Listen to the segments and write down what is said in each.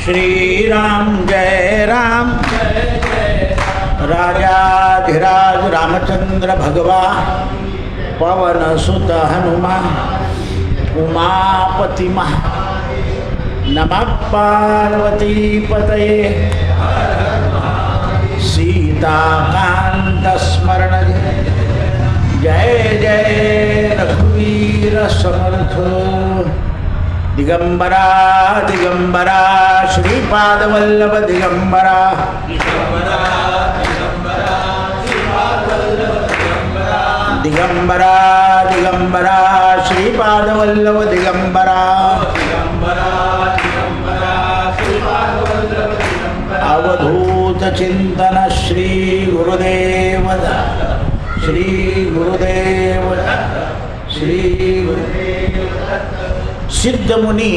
श्रीराम जय राम राजाधिराज रामचंद्र भगवान पवन सुत हनुमान उमापति महा नमः पार्वती पतये सीताकांत स्मरण जय जय रघुवीर समर्थ दिगंबरा दिगंबरा श्रीपाद वल्लभ दिगंबरा दिगंबरा दिगंबरा श्रीपाद वल्लभ दिगंबरा अवधूत चिंतन श्री गुरुदेव श्री गुरुदेव श्री गुरुदेव। सिद्ध मुनी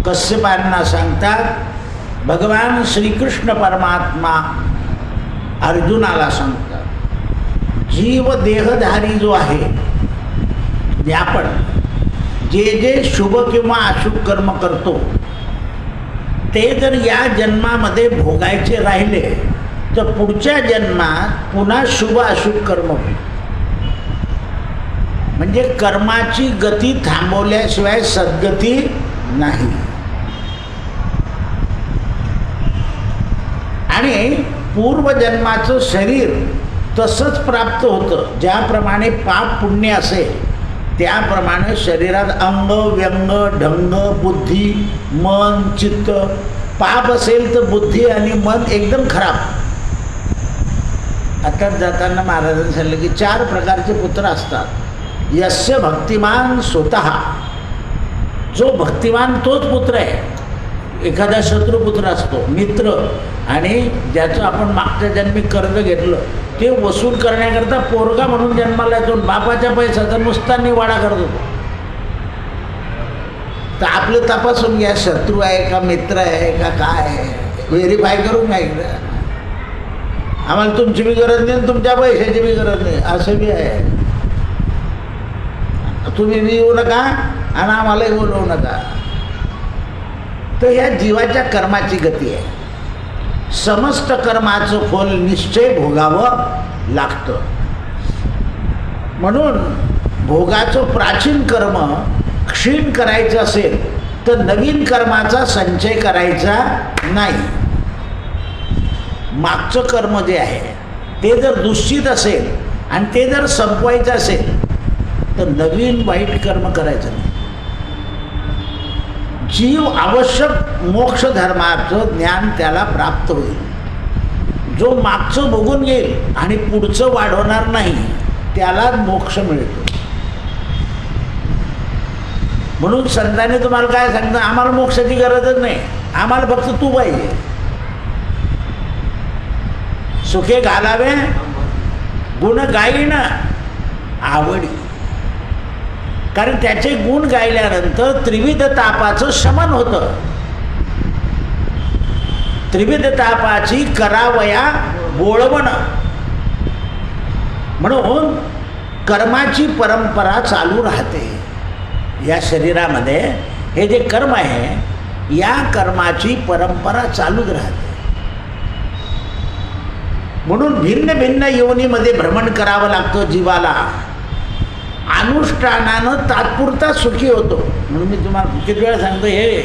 कश्यपांना सांगतात, भगवान श्रीकृष्ण परमात्मा अर्जुनाला सांगतात, जीव देहधारी जो आहे, आपण जे जे शुभ किंवा अशुभ कर्म करतो ते जर या जन्मामध्ये भोगायचे राहिले तर पुढच्या जन्मात पुन्हा शुभ अशुभ कर्म होईल. म्हणजे कर्माची गती थांबवल्याशिवाय सद्गती नाही. आणि पूर्वजन्माचं शरीर तसंच प्राप्त होतं. ज्याप्रमाणे पाप पुण्य असेल त्याप्रमाणे शरीरात अंग व्यंग ढंग बुद्धी मन चित्त. पाप असेल तर बुद्धी आणि मन एकदम खराब. आता जाताना महाराजांनी सांगितलं की 4 प्रकारचे पुत्र असतात. यस्य भक्तिमान स्वतः, जो भक्तिमान तोच पुत्र आहे. एखादा शत्रुपुत्र असतो मित्र, आणि ज्याचं आपण मागच्या जन्मी कर्ज घेतलं ते वसूल करण्याकरता पोरगा म्हणून जन्माला येतो. बापाच्या पैशाचा नुसता निवाडा करत होतो. तर आपलं तपासून घ्या, शत्रू आहे का मित्र आहे का काय आहे, व्हेरीफाय करून घ्या. आम्हाला तुमची बी गरज नाही, तुमच्या पैशाची बी गरज नाही, असं बी आहे. तुम्ही बी येऊ नका आणि आम्हालाही बोलवू नका. तर ह्या जीवाच्या कर्माची गती आहे. समस्त कर्माचं फल निश्चय भोगावं लागतं. म्हणून भोगाचं प्राचीन कर्म क्षीण करायचं असेल तर नवीन कर्माचा संचय करायचा नाही. मागचं कर्म जे आहे ते जर दूषित असेल आणि ते जर संपवायचं असेल तर नवीन वाईट कर्म करायचं नाही. जीव आवश्यक मोक्ष धर्माचं ज्ञान त्याला प्राप्त होईल. जो मागचं बघून घेईल आणि पुढचं वाढवणार नाही त्यालाच मोक्ष मिळतो. म्हणून संतांनी तुम्हाला काय सांगतं, आम्हाला मोक्षाची गरजच नाही, आम्हाला फक्त तू पाहिजे. सुखे घालावे गुण गाईन आवडी. कारण त्याचे गुण गायल्यानंतर त्रिविध तापाचं शमन होतं. त्रिविध तापाची करावया बोळवण. म्हणून कर्माची परंपरा चालू राहते. या शरीरामध्ये हे जे कर्म आहे या कर्माची परंपरा चालूच राहते. म्हणून भिन्न भिन्न योनीमध्ये भ्रमण करावं लागतं जीवाला. अनुष्ठानानं तात्पुरता सुखी होतो. म्हणून मी तुम्हाला किती वेळा सांगतो, हे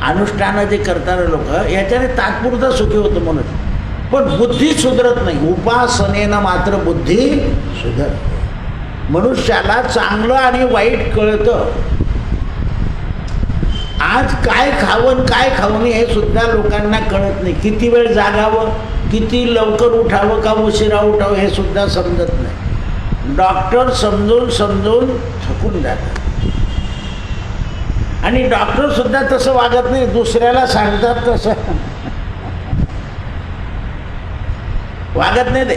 अनुष्ठानं जे करणारे लोक याच्याने तात्पुरता सुखी होतं म्हणून. पण बुद्धी सुधरत नाही. उपासनेनं मात्र बुद्धी सुधरते. मनुष्याला चांगलं आणि वाईट कळतं. आज काय खावं काय खावं हे सुद्धा लोकांना कळत नाही. किती वेळ जागावं, किती लवकर उठावं का उशिरा उठावं हे सुद्धा समजत नाही. डॉक्टर समजून समजून थकून जातात. आणि डॉक्टर सुद्धा तसं वागत नाही, दुसऱ्याला सांगतात तसं वागत नाही ते.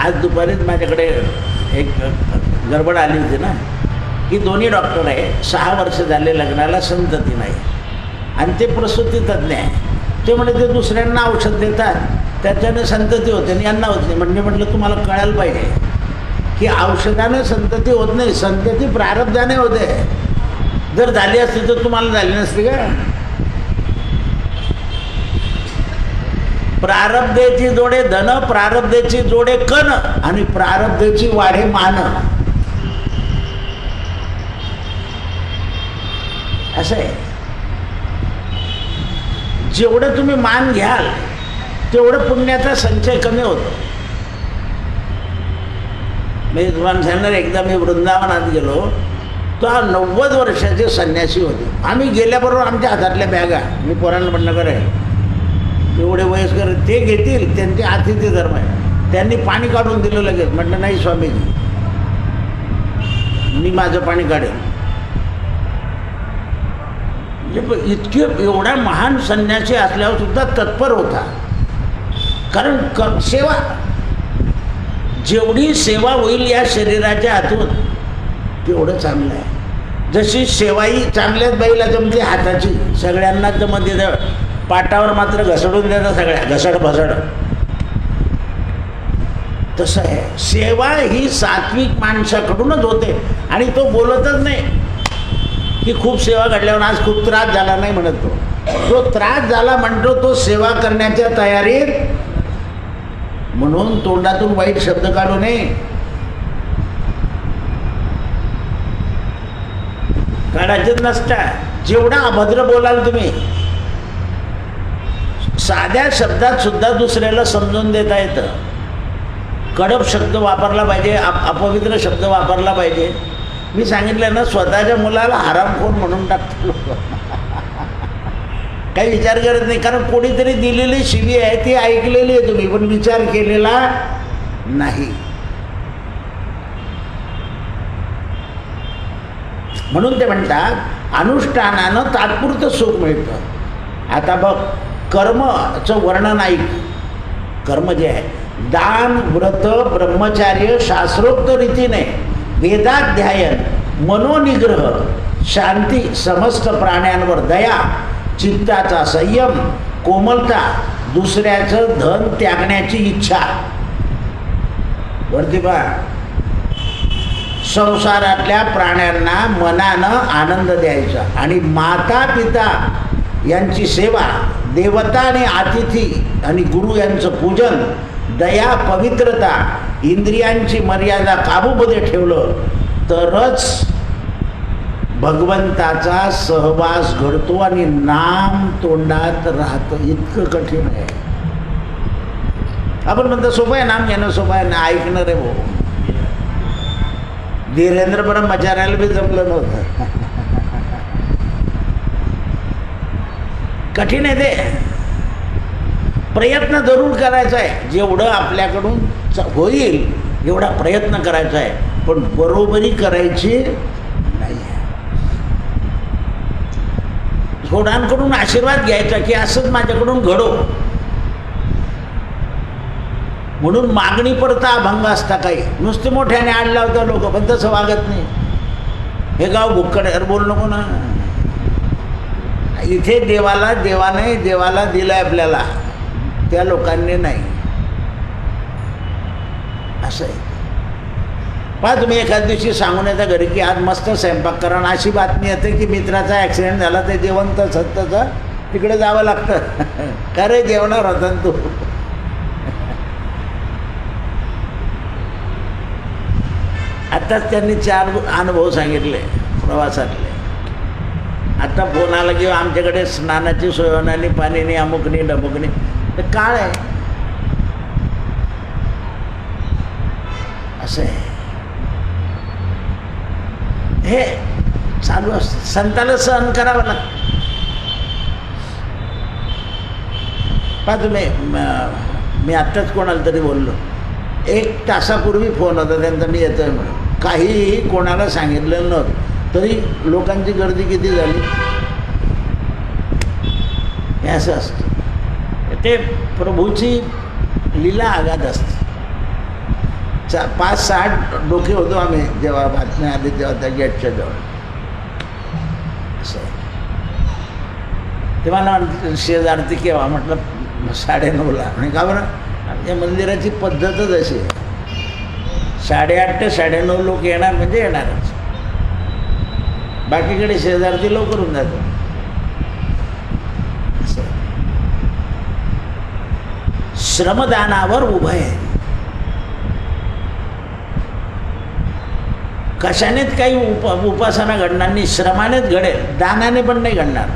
आज दुपारीच माझ्याकडे एक गडबड आली होती ना, की दोन्ही डॉक्टर आहे, 6 वर्ष झाले लग्नाला, संतती नाही, आणि ते प्रसूती तज्ज्ञ आहे. ते म्हणे ते दुसऱ्यांना औषध देतात त्याच्याने संतती होते आणि यांना होत नाही. म्हणजे म्हटलं तुम्हाला कळायला पाहिजे की औषधाने संतती होत नाही, संतती प्रारब्धाने होते. जर झाली असती तर तुम्हाला झाली नसती का? प्रारब्धेची जोडे धन, प्रारब्धेची जोडे कण, आणि प्रारब्धेची वाढे मान. असं आहे. जेवढं तुम्ही मान घ्याल तेवढं पुण्याचा संचय कमी होतो. मी तुम्हाला सांगणार, एकदा मी वृंदावनात गेलो, तो 90 वर्षाचे संन्यासी होते. आम्ही गेल्याबरोबर आमच्या हातातल्या बॅगा, मी पोरांना म्हणलं करे एवढे वयस्कर ते घेतील, त्यांचे अतिथी धर्म आहे. त्यांनी पाणी काढून दिलं लगेच. म्हटलं नाही स्वामीजी, मी माझं पाणी काढेल. इतके एवढा महान संन्यासी असल्यावर सुद्धा तत्पर होता. कारण सेवा, जेवढी सेवा होईल या शरीराच्या हातून तेवढं चांगलं आहे. जशी सेवाही चांगल्याच बाईला जमते हाताची, सगळ्यांना जमते, पाटावर मात्र घसडून देतात सगळ्या, घसड भसड. तसं आहे, सेवा ही सात्विक माणसाकडूनच होते. आणि तो बोलतच नाही की खूप सेवा घडल्यावर आज खूप त्रास झाला, नाही म्हणत तो. जो त्रास झाला म्हणतो तो सेवा करण्याच्या तयारीत. म्हणून तोंडातून वाईट शब्द काढू नये, काढायचेच नसतात. जेवढा अभद्र बोलाल तुम्ही, साध्या शब्दात सुद्धा दुसऱ्याला समजून देता येतं. कडक शब्द वापरला पाहिजे, अपवित्र शब्द वापरला पाहिजे. मी सांगितलं ना, स्वतःच्या मुलाला हरामखोर म्हणून टाकतो लोक. काही विचार करत नाही, कारण कोणीतरी दिलेली शिवी आहे ती ऐकलेली आहे तुम्ही, पण विचार केलेला नाही. म्हणून ते म्हणतात अनुष्ठानानं तात्पुरतं सुख मिळतं. आता बघ, कर्मचं वर्णन ऐक. कर्म जे आहे, दान, व्रत, ब्रह्मचार्य, शास्त्रोक्त रीतीने वेदाध्यायन, मनोनिग्रह, शांती, समस्त प्राण्यांवर दया, चित्ताचा संयम, कोमलता, दुसऱ्याचं धन त्यागण्याची इच्छा. वरती पहा, संसारातल्या प्राण्यांना मनानं आनंद द्यायचा, आणि माता पिता यांची सेवा, देवता आणि अतिथी आणि गुरु यांचं पूजन, दया, पवित्रता, इंद्रियांची मर्यादा काबूमध्ये ठेवलं तरच भगवंताचा सहवास घडतो आणि नाम तोंडात राहतं. इतकं कठीण आहे. आपण म्हणतो सोपं आहे नाम घेणं, सोपं आहे ना, ऐकणं रे भाऊ. धीरेंद्र ब्रह्मचार्याला बी जमलं नव्हतं. कठीण आहे ते. प्रयत्न जरूर करायचा आहे, जेवढं आपल्याकडून होईल एवढा प्रयत्न करायचा आहे, पण बरोबरी करायची नाही. थोडांकडून आशीर्वाद घ्यायचा की असंच माझ्याकडून घडो, म्हणून मागणी पडता अभंग असता. काही नुसते मोठ्याने आडला होता लोक, पण तसं वागत नाही. हे गाव भुक्कड बोल नको ना. इथे देवाला दिलंय आपल्याला, त्या लोकांनी नाही. असं आहे. पहा तुम्ही एखाद दिवशी सांगून येता घरी की आज मस्त स्वयंपाक करा, आणि अशी बातमी येते की मित्राचा ॲक्सिडेंट झाला, ते जेवण तर सत्तचं तिकडे जावं लागतं. का रे जेवणार होता तू? आत्ताच त्यांनी 4 अनुभव सांगितले प्रवासातले. आता फोन आला की आमच्याकडे स्नानाची सोय होणार, पाणी नाही, अमुक नाही, डमुक नाही. ते काळ आहे. असं आहे. हे चालू असतं. संताला सहन करावं लागतं. पहा तुम्ही, मी आत्ताच कोणाला तरी बोललो, 1 तासापूर्वी फोन होता त्यांचा, मी येतोय म्हणून. काहीही कोणाला सांगितलेलं नव्हतं, तरी लोकांची गर्दी किती झाली. हे असं असतं, ते प्रभूची लीला आगाध असते. 5-6 डोके होतो आम्ही जेव्हा बातम्या आली तेव्हा त्या गेटच्या जवळ. असं ते मला शेजारती केव्हा म्हटलं 9:30ला. म्हणजे का बरं, या मंदिराची पद्धतच अशी आहे, 8:30 ते 9:30 लोक येणार म्हणजे येणारच. बाकीकडे शेजारती लवकर होऊन जातो. श्रमदानावर उभं आहे. कशानेच काही उपासना घडणार नाही, श्रमानेच घडेल, दानाने पण नाही घडणार.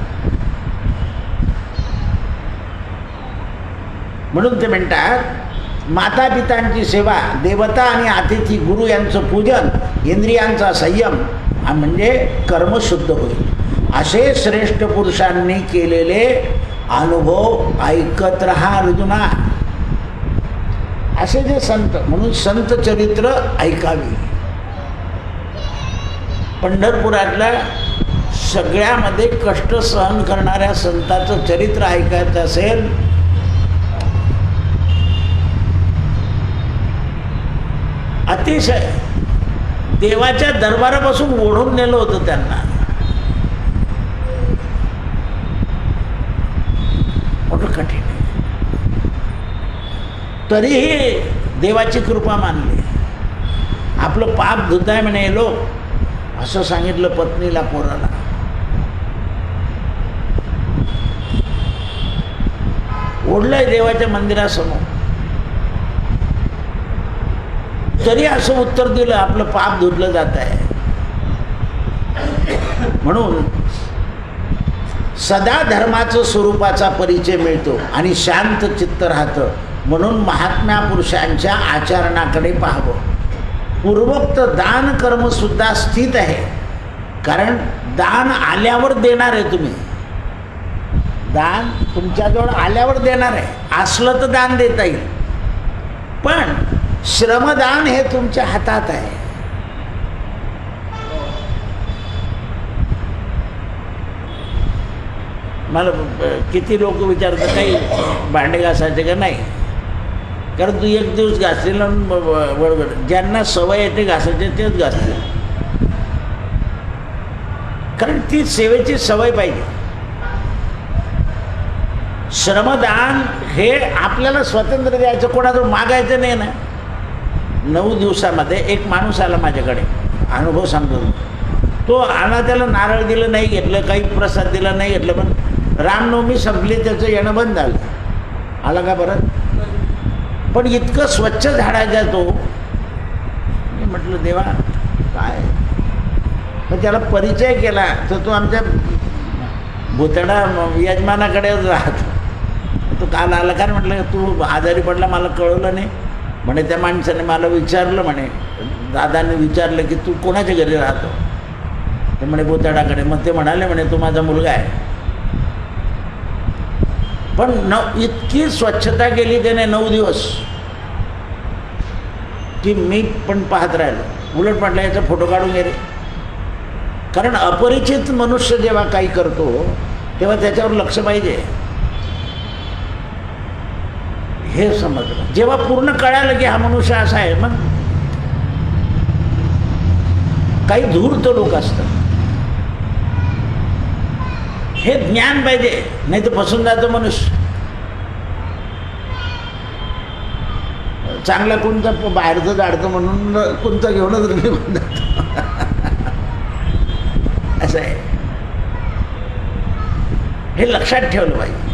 म्हणून ते म्हणतात, माता पितांची सेवा, देवता आणि अतिथी, गुरु यांचं पूजन, इंद्रियांचा संयम म्हणजे कर्मशुद्ध होईल. असे श्रेष्ठ पुरुषांनी केलेले अनुभव ऐकत राहा अर्जुना. असे जे संत, म्हणून संत चरित्र ऐकावी. पंढरपुरातल्या सगळ्यामध्ये कष्ट सहन करणाऱ्या संताचं चरित्र ऐकायचं असेल अतिशय देवाच्या दरबारापासून ओढून नेलं होतं त्यांना. मोठं कठीण आहे, तरीही देवाची कृपा मानली. आपलं पाप धुताय म्हणे लोक, असं सांगितलं पत्नीला, पोराला. ओढलंय देवाच्या मंदिरासमोर, तरी असं उत्तर दिलं, आपलं पाप धुतलं जात आहे. म्हणून सदा धर्माचं स्वरूपाचा परिचय मिळतो आणि शांत चित्त राहतं. म्हणून महात्म्या पुरुषांच्या आचरणाकडे पाहावं. पूर्वोक्त दान कर्मसुद्धा स्थित आहे, कारण दान आल्यावर देणार आहे. तुम्ही दान तुमच्याजवळ आल्यावर देणार आहे. असलं तर दान देता येईल, पण श्रमदान हे तुमच्या हातात आहे. मला किती लोक विचारतात, काही भांडे घासायचे का नाही, कारण तू एक दिवस घासतील बरोबर. ज्यांना सवय येते घासायचे तेच घासतील, कारण ती सेवेची सवय पाहिजे. श्रमदान हे आपल्याला स्वातंत्र्य द्यायचं, कोणाजवळ मागायचं नाही ना. 9 दिवसामध्ये एक माणूस आला माझ्याकडे, अनुभव सांगतो. तो आला, त्याला नारळ दिलं नाही घेतलं, काही प्रसाद दिला नाही घेतलं, पण रामनवमी संपली, त्याचं येणं बंद झालं. आला का बरं? पण इतकं स्वच्छ झाडायचा तो. मी म्हटलं देवा काय. मग त्याला परिचय केला, तर तो आमच्या भुतडा यजमानाकडेच राहतो. तो काल आला, काय म्हटलं तू आजारी पडला, मला कळवलं नाही म्हणे. त्या माणसाने मला विचारलं म्हणे, दादाने विचारलं की तू कोणाच्या घरी राहतो, ते म्हणे भुतडाकडे. मग ते म्हणाले म्हणे तो माझा मुलगा आहे. पण इतकी स्वच्छता केली त्याने 9 दिवस की मी पण पाहत राहिलो. उलट म्हटलं याचा फोटो काढून घे रे. कारण अपरिचित मनुष्य जेव्हा काही करतो तेव्हा त्याच्यावर लक्ष पाहिजे, हे समजलं. जेव्हा पूर्ण कळालं की हा मनुष्य असा आहे, मग काही धूर्त लोक असतात, हे ज्ञान पाहिजे, नाही तर फसून जातो मनुष्य. चांगला कोणता बाहेरचं जाडतं म्हणून कोणता घेऊनच निघून जातो. असं आहे, हे लक्षात ठेवलं पाहिजे.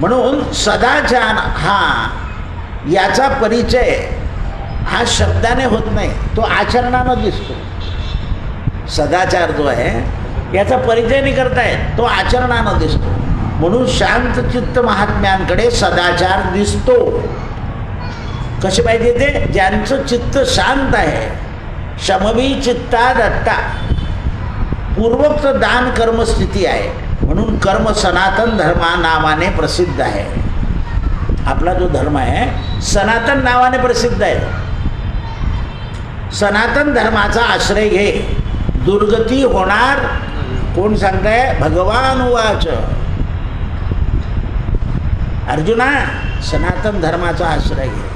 म्हणून सदाचार हा याचा परिचय हा शब्दाने होत नाही, तो आचरणानं दिसतो. सदाचार जो आहे याचा परिचय नाही करतायत, तो आचरणानं दिसतो. म्हणून शांत चित्त महात्म्यांकडे सदाचार दिसतो. कसे पाहिजे ते? ज्यांचं चित्त शांत आहे. शमवी चित्ता दत्ता, पूर्वोक्त दान कर्मस्थिती आहे. म्हणून कर्म सनातन धर्मा नावाने प्रसिद्ध आहे. आपला जो धर्म आहे सनातन नावाने प्रसिद्ध आहे. सनातन धर्माचा आश्रय घे, दुर्गती होणार. कोण सांगताय? भगवान उवाच. अर्जुना, सनातन धर्माचा आश्रय घे.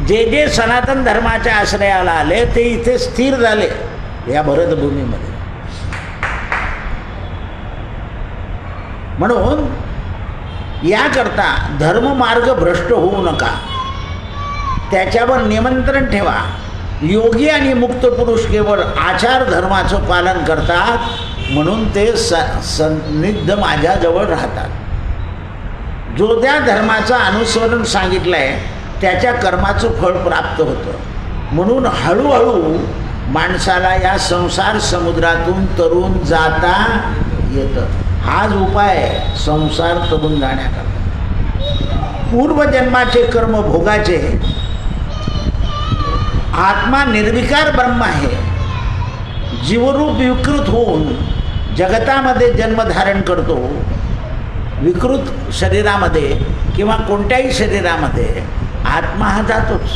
जे जे सनातन धर्माच्या आश्रयाला आले ते इथे स्थिर झाले या भरतभूमीमध्ये. म्हणून याकरता धर्ममार्ग भ्रष्ट होऊ नका, त्याच्यावर निमंत्रण ठेवा. योगी आणि मुक्त पुरुष केवळ आचार धर्माचं पालन करतात, म्हणून ते सन्निध माझ्याजवळ राहतात. जो त्या धर्माचं अनुसरण सांगितलं आहे त्याच्या कर्माचं फळ प्राप्त होतं. म्हणून हळूहळू माणसाला या संसार समुद्रातून तरून जाता येतं. हाच उपाय आहे संसार तरून जाण्याकरता. पूर्वजन्माचे कर्म भोगाचे. आत्मा निर्विकार ब्रह्म आहे. जीवरूप विकृत होऊन जगतामध्ये जन्मधारण करतो. विकृत शरीरामध्ये किंवा कोणत्याही शरीरामध्ये आत्मा हा जातोच.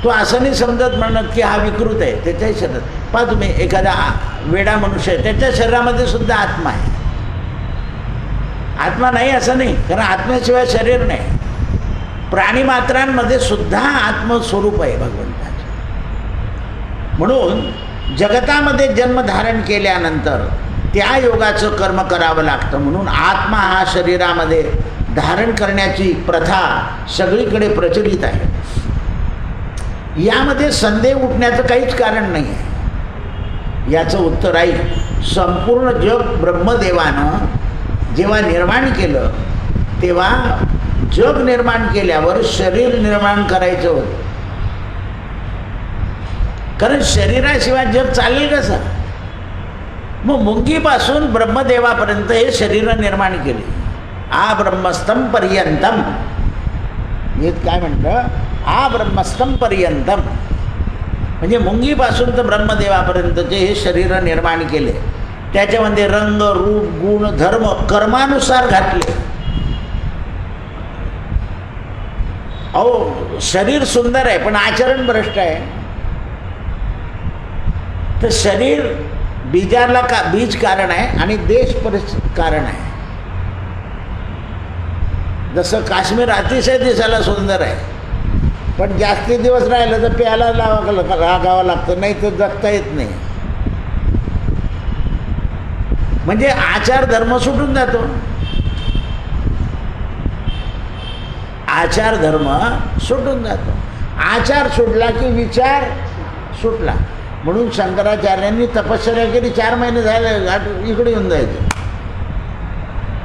तो असं नाही समजत म्हणत की हा विकृत आहे त्याच्याही शरीरात. पहा तुम्ही, एखादा वेडा मनुष्य आहे, त्याच्या शरीरामध्ये सुद्धा आत्मा आहे. आत्मा नाही असं नाही, कारण आत्म्याशिवाय शरीर नाही. प्राणीमात्रांमध्ये सुद्धा आत्मस्वरूप आहे भगवंताचे. म्हणून जगतामध्ये जन्मधारण केल्यानंतर त्या योगाचं कर्म करावं लागतं. म्हणून आत्मा हा शरीरामध्ये धारण करण्याची प्रथा सगळीकडे प्रचलित आहे. यामध्ये संदेह उठण्याचं काहीच कारण नाही आहे. याचं उत्तर आहे, संपूर्ण जग ब्रह्मदेवानं जेव्हा निर्माण केलं तेव्हा जग निर्माण केल्यावर शरीर निर्माण करायचं होतं. कारण शरीराशिवाय जग चालेल कसं? मग मुंगीपासून ब्रह्मदेवापर्यंत हे शरीर निर्माण केले. आ ब्रह्मस्तम पर्यंतम. हे काय म्हणतं? आ ब्रह्मस्तम पर्यंतम म्हणजे मुंगीपासून तर ब्रह्मदेवापर्यंतचे हे शरीर निर्माण केले. त्याच्यामध्ये रंग, रूप, गुण, धर्म कर्मानुसार घातले. अहो, शरीर सुंदर आहे पण आचरण भ्रष्ट आहे. तर शरीर बीजाला बीज कारण आहे आणि देश कारण आहे. जसं काश्मीर अतिशय दिसायला सुंदर आहे, पण जास्ती दिवस राहिलं तर प्यायला लागावं लागतं, नाही तर जगता येत नाही. म्हणजे आचार धर्म सुटून जातो. आचार धर्म सुटून जातो. आचार सुटला की विचार सुटला. म्हणून शंकराचार्यांनी तपश्चर्या केली. 4 महिने झाले इकडे येऊन जायचं,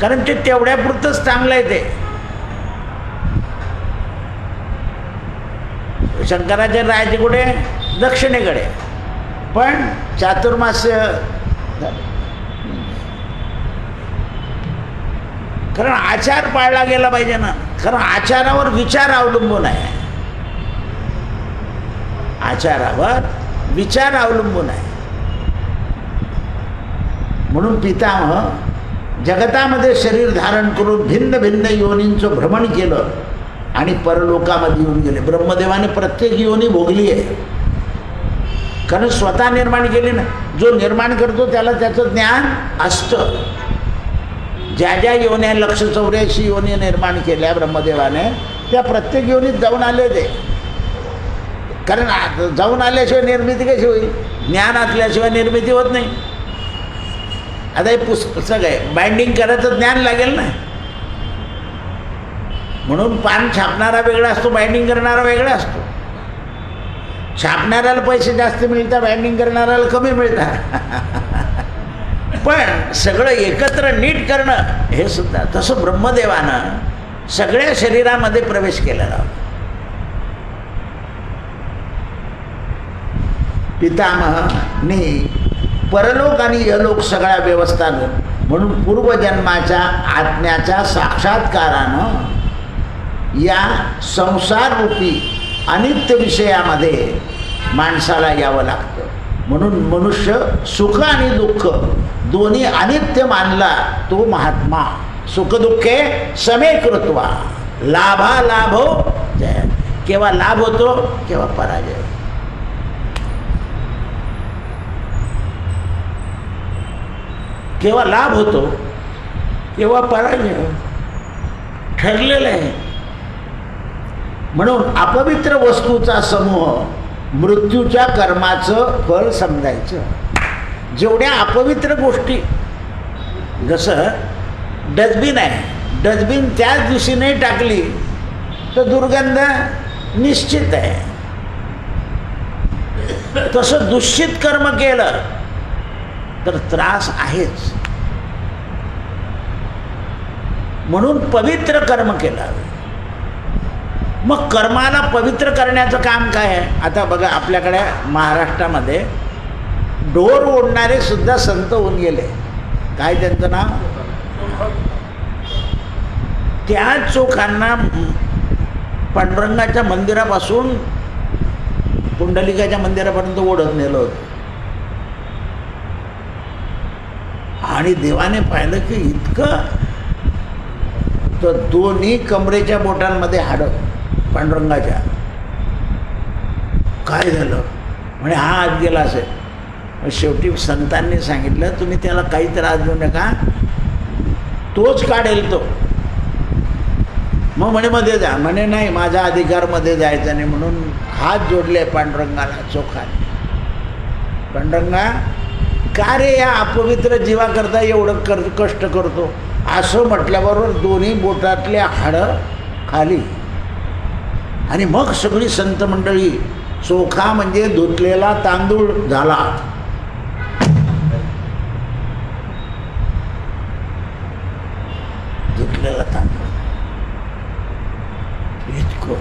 कारण ते तेवढ्यापुरतंच चांगलं आहे. ते शंकराचार्य राहायचे कुठे? दक्षिणेकडे. पण चातुर्मास्य, कारण आचार पाळला गेला पाहिजे ना. कारण आचारावर विचार अवलंबून आहे. आचारावर विचार अवलंबून आहे. म्हणून पितामह जगतामध्ये शरीर धारण करून भिन्न भिन्न योनींचं भ्रमण केलं आणि परलोकामध्ये येऊन गेले. ब्रह्मदेवाने प्रत्येक योनी भोगली आहे, कारण स्वतः निर्माण केली ना. जो निर्माण करतो त्याला त्याचं ज्ञान असतं. ज्या ज्या योन्या 184 योनी निर्माण केल्या ब्रह्मदेवाने, त्या प्रत्येक योनीत जाऊन आले ते. कारण जाऊन आल्याशिवाय निर्मिती कशी होईल? ज्ञान असल्याशिवाय निर्मिती होत नाही. आता हे पुस्तक आहे, बाइंडिंग करायचं ज्ञान लागेल ना. म्हणून पान छापणारा वेगळा असतो, बाइंडिंग करणारा वेगळा असतो. छापणाऱ्याला पैसे जास्त मिळतात, बाइंडिंग करणाऱ्याला कमी मिळतात. पण सगळं एकत्र नीट करणं हे सुद्धा. तसं ब्रह्मदेवानं सगळ्या शरीरामध्ये प्रवेश केलेला होता. पितामहनी परलोक आणि यलोक सगळ्या व्यवस्था म्हणून पूर्वजन्माच्या आज्ञाच्या साक्षात्कारानं या संसाररूपी अनित्य विषयामध्ये माणसाला यावं लागतं. म्हणून मनुष्य सुख आणि दुःख दोन्ही अनित्य मानला तो महात्मा. सुखदुःखे समे कृत्वा. लाभालाभो जय. केव्हा लाभ होतो केव्हा पराजय होतो. केव्हा लाभ होतो केव्हा पराजय होतो. ठरलेलं आहे. म्हणून अपवित्र वस्तूचा समूह मृत्यूच्या कर्माचं फळ समजायचं. जेवढ्या अपवित्र गोष्टी, जसं डस्टबिन आहे, डस्टबिन त्याच दिवशी नाही टाकली तर दुर्गंध निश्चित आहे. तसं दूषित कर्म केलं तर त्रास आहेच. म्हणून पवित्र कर्म केलं. मग कर्माला पवित्र करण्याचं काम काय आहे? आता बघा, आपल्याकडे महाराष्ट्रामध्ये ढोर ओढणारे सुद्धा संत होऊन गेले. काय त्यांचं नाव? त्या चोखांना पांडुरंगाच्या मंदिरापासून पुंडलिकाच्या मंदिरापर्यंत ओढत नेलं होतं. आणि देवाने पाहिलं की इतकं, तर दोन्ही कमरेच्या बोटांमध्ये हाडं पांडुरंगाच्या. काय झालं म्हणे, हा आत गेला असेल. मग शेवटी संतांनी सांगितलं, तुम्ही त्याला काही त्रास देऊ नका, तोच काढेल तो. मग म्हणे मध्ये जा. म्हणे नाही, माझा अधिकार मध्ये जायचा नाही. म्हणून हात जोडले पांडुरंगाला चोखाने. पांडुरंगा, का रे या अपवित्र जीवाकरता एवढं कष्ट करतो? असं म्हटल्याबरोबर दोन्ही बोटातल्या हाडं खाली. आणि मग सगळी संत मंडळी, चोखा म्हणजे धुतलेला तांदूळ झाला. धुतलेला तांदूळ इतकं.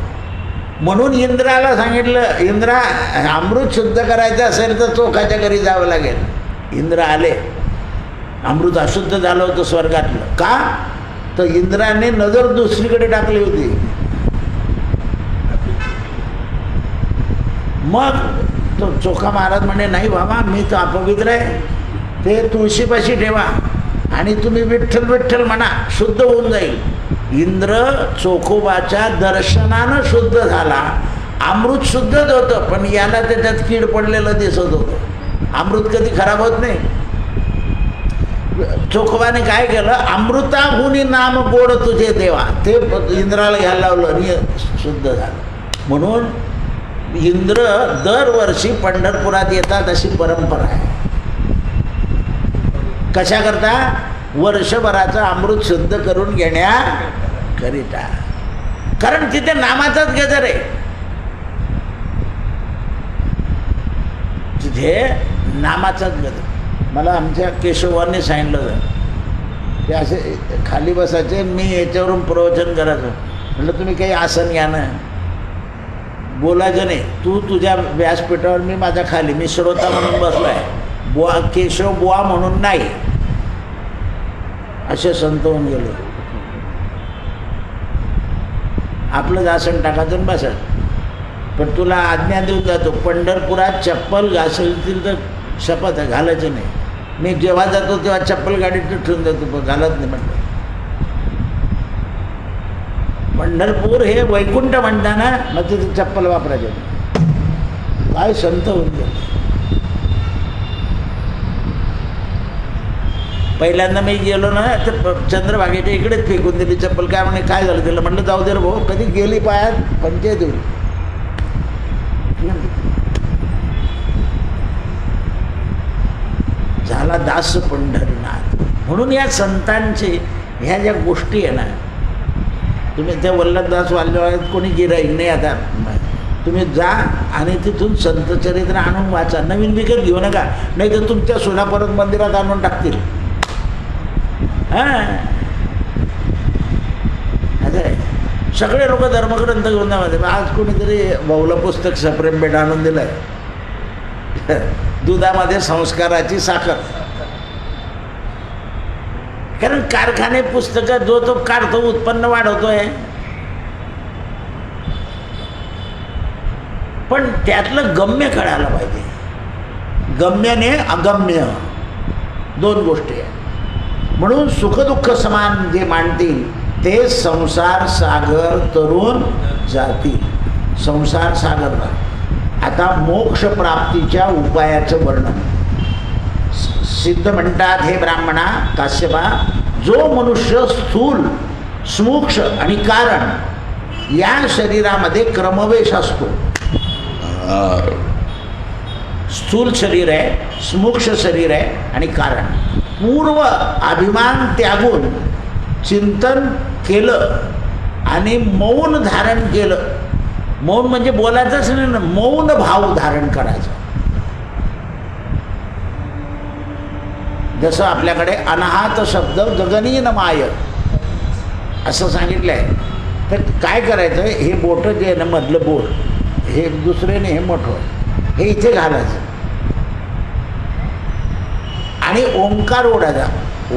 म्हणून इंद्राला सांगितलं, इंद्रा, अमृत शुद्ध करायचं असेल तर चोखाच्या घरी जावं लागेल. इंद्र आले. अमृत अशुद्ध झालं होतं स्वर्गातलं. का? तर इंद्राने नजर दुसरीकडे टाकली होती. मग तो चोखा महाराज म्हणे, नाही बाबा, मी तर अपवित्र आहे, ते तुळशीपाशी ठेवा आणि तुम्ही विठ्ठल विठ्ठल म्हणा, शुद्ध होऊन जाईल. इंद्र चोखोबाच्या दर्शनानं शुद्ध झाला. अमृत शुद्धच होतं, पण याला त्याच्यात कीड पडलेलं दिसत होतं. अमृत कधी खराब होत नाही. चोखोबाने काय केलं, अमृताहुनी नाम गोड तुझे देवा, ते इंद्राला घ्यायला लावलं आणि शुद्ध झालं. म्हणून इंद्र दरवर्षी पंढरपुरात येतात, अशी परंपरा आहे. कशाकरता? वर्षभराचं अमृत शुद्ध करून घेण्याकरिता. कारण तिथे नामाचाच गजर आहे. तिथे नामाचाच गजर. मला आमच्या केशवांनी सांगितलं, ते असे खाली बसायचे, मी याच्यावरून प्रवचन करायचं. म्हटलं तुम्ही काही आसन घ्या ना, बोलायचं नाही. तू तुझ्या व्यासपीठावर, मी माझ्या खाली, मी श्रोता म्हणून बसलो आहे. बुवा केशव बुवा म्हणून नाही. असे संत होऊन गेले. आपलंच आसन टाकायचं बसायचं. पण तुला आज्ञा देऊन जातो, पंढरपुरात चप्पल घालतील तर शपथ आहे, घालायचं नाही. मी जेव्हा जातो तेव्हा चप्पल गाडीत ठेवून जातो, पण घालत नाही म्हणतो. पंढरपूर हे वैकुंठ म्हणताना मग तिथे चप्पल वापरायचे. काय संत होऊन गेले. पहिल्यांदा मी गेलो ना, तर चंद्रभागेच्या इकडेच फेकून दिली चप्पल. काय म्हणे, काय झालं तिला? म्हटलं जाऊ दे रे भाऊ, कधी गेली पायात पंचायत होईल. झाला दास पंढरीनाथ. म्हणून या संतांचे ह्या ज्या गोष्टी आहे ना, तुम्ही त्या वल्लभदास वाल्यवाळ्यात कोणी गिराईक नाही. आता तुम्ही जा आणि तिथून संतचरित्र आणून वाचा. नवीन विकत घेऊ नका, नाही तर तुमच्या सुना परत मंदिरात आणून टाकतील. हां, सगळे लोक धर्मग्रंथ घेऊन जामध्ये. आज कोणीतरी भाऊला पुस्तक सप्रेम भेट आणून दिलं आहे, दुधामध्ये संस्काराची साखर. कारण कारखाने पुस्तकं जो तो काढतो, उत्पन्न वाढवतोय, पण त्यातलं गम्य कळायला पाहिजे. गम्याने अगम्य दोन गोष्टी आहेत. म्हणून सुखदुःख समान जे मांडतील ते संसार सागर तरुण जातील. संसार सागरला आता मोक्ष प्राप्तीच्या उपायाचं वर्णन सिद्ध म्हणतात. हे ब्राह्मणा काश्यपा, जो मनुष्य स्थूल स्मूक्ष आणि कारण या शरीरामध्ये क्रमवेश असतो. स्थूल शरीर आहे, स्मूक्ष शरीर आहे आणि कारण. पूर्व अभिमान त्यागून चिंतन केलं आणि मौन धारण केलं. मौन म्हणजे बोलायचंच नाही ना, मौन भाव धारण करायचा. जसं आपल्याकडे अनाहत शब्द गगनीन माय असं सांगितलं आहे. तर काय करायचं, हे बोटं जे आहे ना, मधलं बोट हे दुसरेने हे मोठं हे इथे घालायचं आणि ओंकार ओढायचा. ओ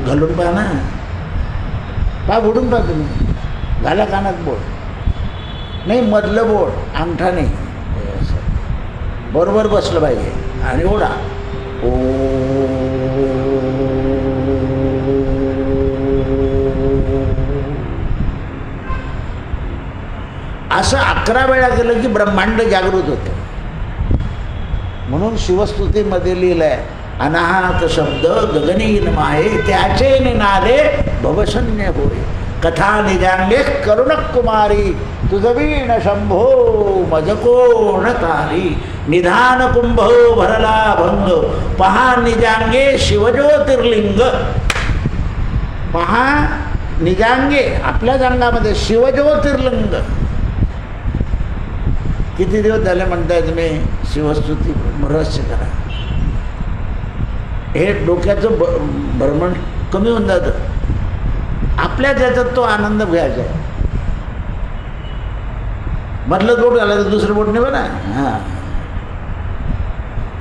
घालून पहा ना, पहा ओढून पहा तुम्ही. घाला कानात बोट नाही, मधलं बोट अंगठा नाही, बरोबर बसलं पाहिजे आणि ओढा. ओ असं 11 वेळा केलं की ब्रह्मांड जागृत होतं. म्हणून शिवस्तुतीमध्ये लिहिलं आहे, अनाहत शब्द गगनीन माये त्याचे निनादे भवशन्य होय. कथा निजांगे करुण कुमारी तुझवीण शंभो मज कोण तारी. निधान कुंभ भरला भंग पहा निजांगे शिवज्योतिर्लिंग. पहा निजांगे आपल्याच अंगामध्ये शिवज्योतिर्लिंग. किती दिवस झाले म्हणताय तुम्ही शिवस्तुती रहस्य करा. हे डोक्याचं भ्रमण कमी होऊन जातं. आपल्या त्याच्यात तो आनंद घ्यायचा आहे. मधलं बोट झालं तर दुसरं बोट नाही बघा. हां,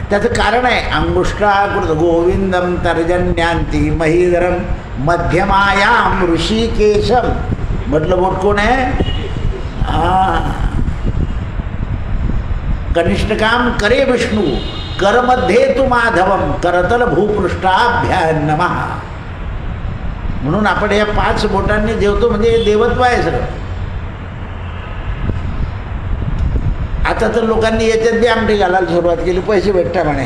त्याचं कारण आहे. अंगुष्ठाकृत गोविंदम तर्जन्यांती महीधरम मध्यमायाम ऋषिकेशम. मधलं बोट कोण आहे? कनिष्ठकाम करे विष्णू करमध्ये तू माधवम करतल भूपृष्ठाभ्याय नमः. म्हणून आपण या 5 बोटांनी जेवतो म्हणजे देवत्व आहे सगळं. आता तर लोकांनी याच्यात बी आमटी घालायला सुरुवात केली, पैसे भेटता म्हणे.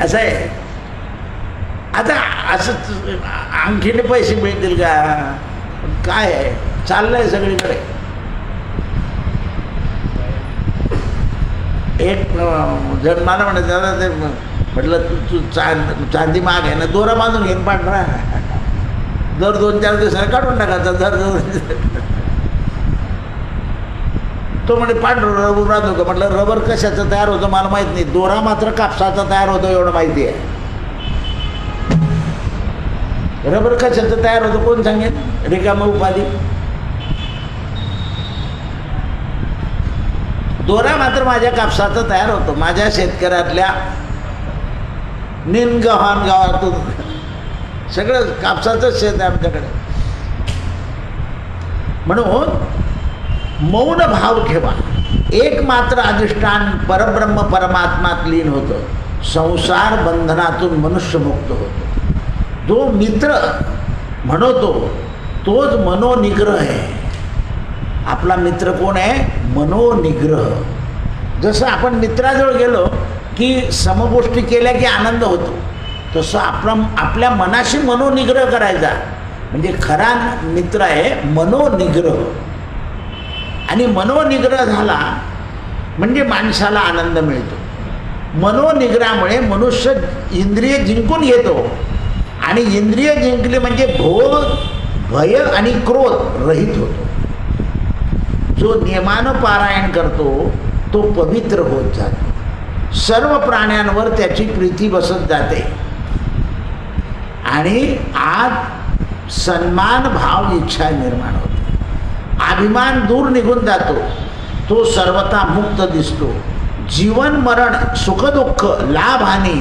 असं आहे. आता असं अंगठीने पैसे मिळतील का? काय आहे, चाललंय सगळीकडे. एक जण मला म्हणत दादा ते म्हटलं तू चांदी माग आहे ना, दोरा बांधून घेऊन पांढरा दर 2-4 दिवसाला काढून टाकायचा. दर तो म्हणे पांढरं रबर बांधू का? म्हटलं रबर कशाचं तयार होतं मला माहीत नाही, दोरा मात्र कापसाचा तयार होतो एवढं माहिती आहे. रबर कशाचं तयार होतं कोण सांगेल? रिकामी उपाधी. दोरा मात्र माझ्या कापसाचा तयार होतो. माझ्या शेतकऱ्यातल्या निनगव्हाण गावातून सगळं कापसाचंच शेत आहे आमच्याकडे. म्हणून मौन भाव ठेवा. एकमात्र अधिष्ठान परब्रह्म परमात्मात लीन होतं. संसार बंधनातून मनुष्य मुक्त होतो. जो मित्र म्हणतो तोच मनोनिग्रह आहे. आपला मित्र कोण आहे? मनोनिग्रह. जसं आपण मित्राजवळ गेलो की समगोष्टी केल्या की आनंद होतो, तसं आपल्या मनाशी मनोनिग्रह करायचा. म्हणजे खरा मित्र आहे मनोनिग्रह. आणि मनोनिग्रह झाला म्हणजे माणसाला आनंद मिळतो. मनोनिग्रहामुळे मनुष्य इंद्रिय जिंकून घेतो. आणि इंद्रिय जिंकले म्हणजे भोग भय आणि क्रोध रहित होतो. जो नियमानं पारायण करतो तो पवित्र होत जातो. सर्व प्राण्यांवर त्याची प्रीती बसत जाते आणि आज सन्मान भाव इच्छा निर्माण होते. अभिमान दूर निघून जातो. तो सर्वथा मुक्त दिसतो. जीवन मरण सुखदुःख लाभ हानी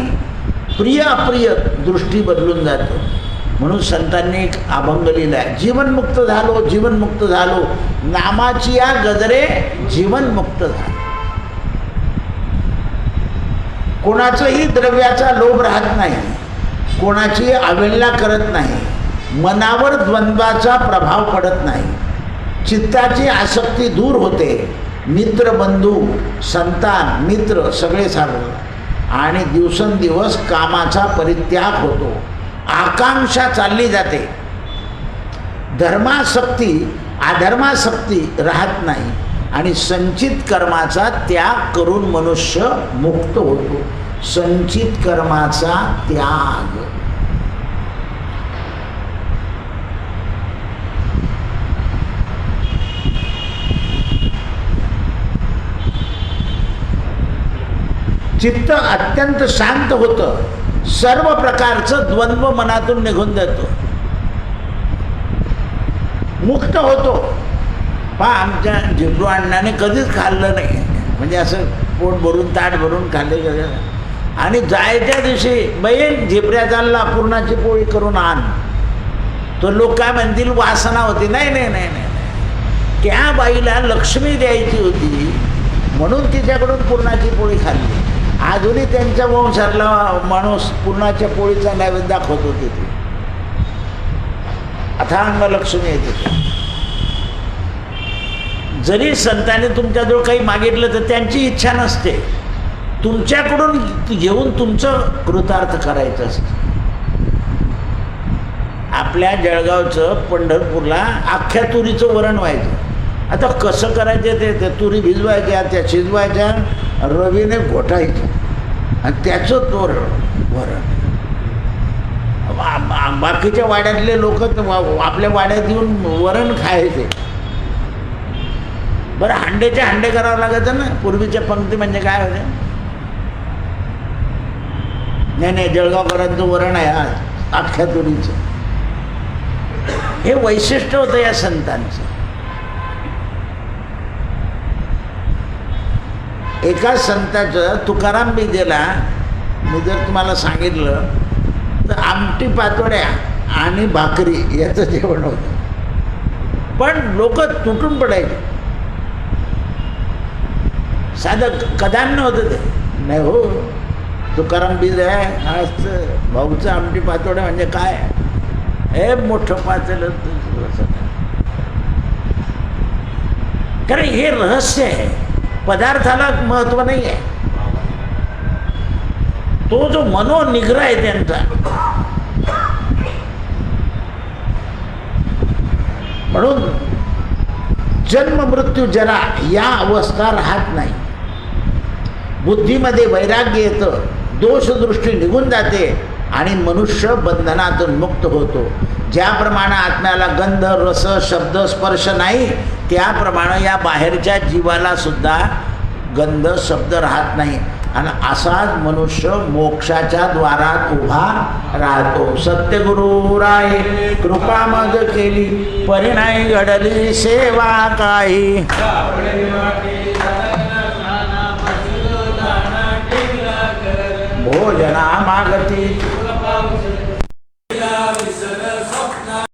प्रिय अप्रिय दृष्टी बदलून जातो. म्हणून संतांनी एक अभंग लिहिला आहे, जीवनमुक्त झालो जीवनमुक्त झालो नामाची या गजरे जीवनमुक्त झालो. कोणाचंही द्रव्याचा लोभ राहत नाही, कोणाची अवहेलना करत नाही, मनावर द्वंद्वाचा प्रभाव पडत नाही, चित्ताची आसक्ती दूर होते, मित्र बंधू संतान मित्र सगळे साधतात आणि दिवसेंदिवस कामाचा परित्याग होतो, आकांक्षा चालली जाते, धर्मासक्ती अधर्मासक्ती राहत नाही आणि संचित कर्माचा त्याग करून मनुष्य मुक्त होतो. संचित कर्माचा त्याग. चित्त अत्यंत शांत होतं, सर्व प्रकारचं द्वंद्व मनातून निघून जातो, मुक्त होतो. पहा आमच्या झिब्रू अण्णाने कधीच खाल्लं नाही, म्हणजे असं पोट भरून ताट भरून खाल्ले गेले. आणि जायच्या दिवशी बहीण झिपऱ्या चालला पुरणाची पोळी करून आण, तो लोक काय म्हणतील वासना होती. नाही नाही नाही नाही, त्या बाईला लक्ष्मी द्यायची होती म्हणून तिच्याकडून पुरणाची पोळी खाल्ली. अजूनही त्यांच्या वंशातला माणूस पुरणाच्या पोळीचा नैवेद्य दाखवतो तिथे, अथांग लक्ष्मी आहे तिथे. जरी संतांनी तुमच्याजवळ काही मागितलं तर त्यांची इच्छा नसते, तुमच्याकडून घेऊन तुमचं कृतार्थ करायचं असतं. आपल्या जळगावचं पंढरपूरला अख्ख्या तुरीचं वरण व्हायचं. आता कसं करायचं ते तुरी भिजवायच्या, त्या शिजवायच्या, रवीने घोटायचं आणि त्याचं वरण. बाकीच्या वाड्यातले लोक आपल्या वाड्यात येऊन वरण खायचे. बरं हांडेचे हांडे करावं लागायचं ना. पूर्वीच्या पंक्ती म्हणजे काय होते, नाही जळगावकरांचं वरण आहे आज अख्ख्या तुरीचं. हे वैशिष्ट्य होतं या संतांचं. एका संताचं तुकाराम बीजेला मी जर तुम्हाला सांगितलं तर आमटी पातोड्या आणि भाकरी याचं जेवण होतं, पण लोक तुटून पडायचे. साधं कधान्य होतं ते. नाही हो, तुकाराम बीज आहे आज भाऊचं आमटी पातोड्या म्हणजे काय, हे मोठं पातेलं. कारण हे रहस्य आहे, पदार्थाला महत्त्व नाही आहे, तो जो मनोनिग्रह आहे त्यांचा. म्हणून जन्म मृत्यू जरा या अवस्था राहत नाही. बुद्धीमध्ये वैराग्य येतं, दोषदृष्टी निघून जाते आणि मनुष्य बंधनातून मुक्त होतो. ज्याप्रमाणे आत्म्याला गंध रस शब्द स्पर्श नाही, त्याप्रमाणे या बाहेरच्या जीवाला सुद्धा गंध शब्द राहत नाही आणि असाच मनुष्य मोक्षाच्या द्वारात उभा राहतो. सत्यगुरु राय कृपा मग केली, परिणाई घडली सेवा काही. भोजना मागती